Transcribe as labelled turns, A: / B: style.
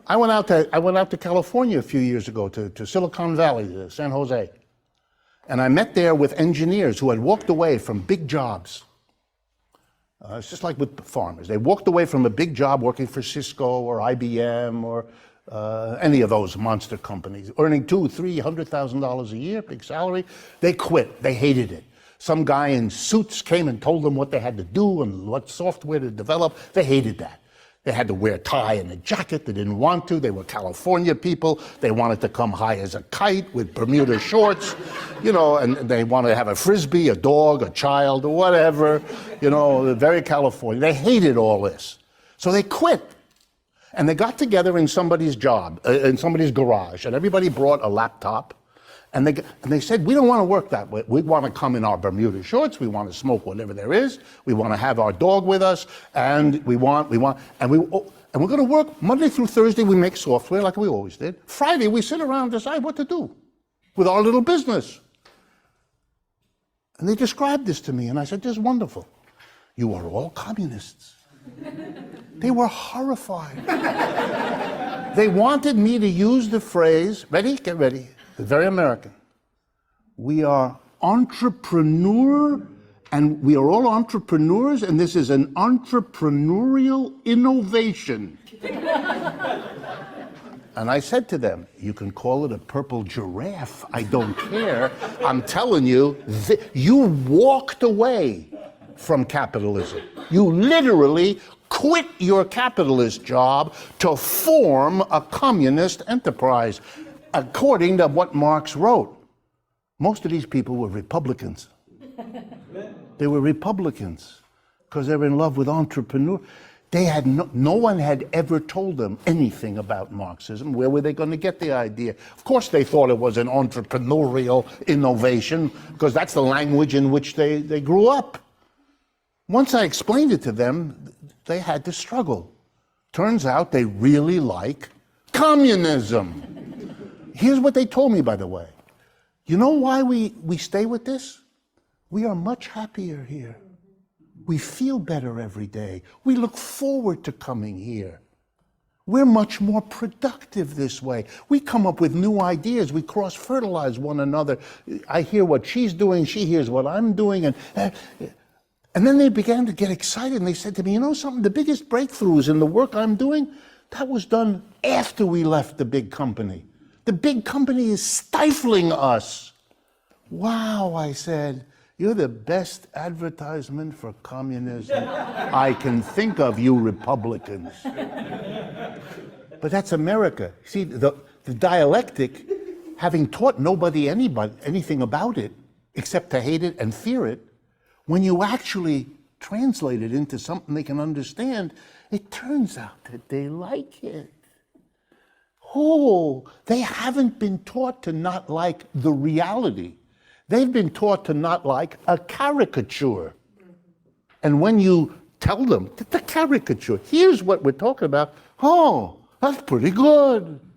A: I went out to California a few years ago, to Silicon Valley, to San Jose. And I met there with engineers who had walked away from big jobs. It's just like with farmers. They walked away from a big job working for Cisco or IBM or any of those monster companies, earning $200,000-300,000 a year, big salary. They quit. They hated it. Some guy in suits came and told them what they had to do and what software to develop. They hated that. They had to wear a tie and a jacket. They didn't want to. They were California people. They wanted to come high as a kite with Bermuda shorts, and they wanted to have a Frisbee, a dog, a child, or whatever, very California. They hated all this. So they quit. And they got together in somebody's in somebody's garage, and everybody brought a laptop. And they said, we don't want to work that way. We want to come in our Bermuda shorts. We want to smoke whatever there is. We want to have our dog with us. And we're going to work Monday through Thursday. We make software like we always did. Friday, we sit around and decide what to do with our little business. And they described this to me. And I said, this is wonderful. You are all communists. They were horrified. They wanted me to use the phrase, ready? Get ready. Very American. We are entrepreneur, and we are all entrepreneurs, and this is an entrepreneurial innovation. And I said to them, you can call it a purple giraffe. I don't care. I'm telling you, you walked away from capitalism. You literally quit your capitalist job to form a communist enterprise. According to what Marx wrote, most of these people were Republicans. They were Republicans because they were in love with entrepreneur. They had no one had ever told them anything about Marxism. Where were they going to get the idea? Of course, they thought it was an entrepreneurial innovation because that's the language in which they grew up. Once I explained it to them, they had to struggle. Turns out they really like communism. Here's what they told me, by the way. You know why we stay with this? We are much happier here. We feel better every day. We look forward to coming here. We're much more productive this way. We come up with new ideas. We cross-fertilize one another. I hear what she's doing. She hears what I'm doing. And then they began to get excited. And they said to me, you know something? The biggest breakthroughs in the work I'm doing, that was done after we left the big company. The big company is stifling us. Wow, I said, you're the best advertisement for communism I can think of, you Republicans. But that's America. See, the dialectic, having taught nobody anything about it, except to hate it and fear it, when you actually translate it into something they can understand, it turns out that they like it. Oh, they haven't been taught to not like the reality. They've been taught to not like a caricature. And when you tell them that the caricature, here's what we're talking about, oh, that's pretty good.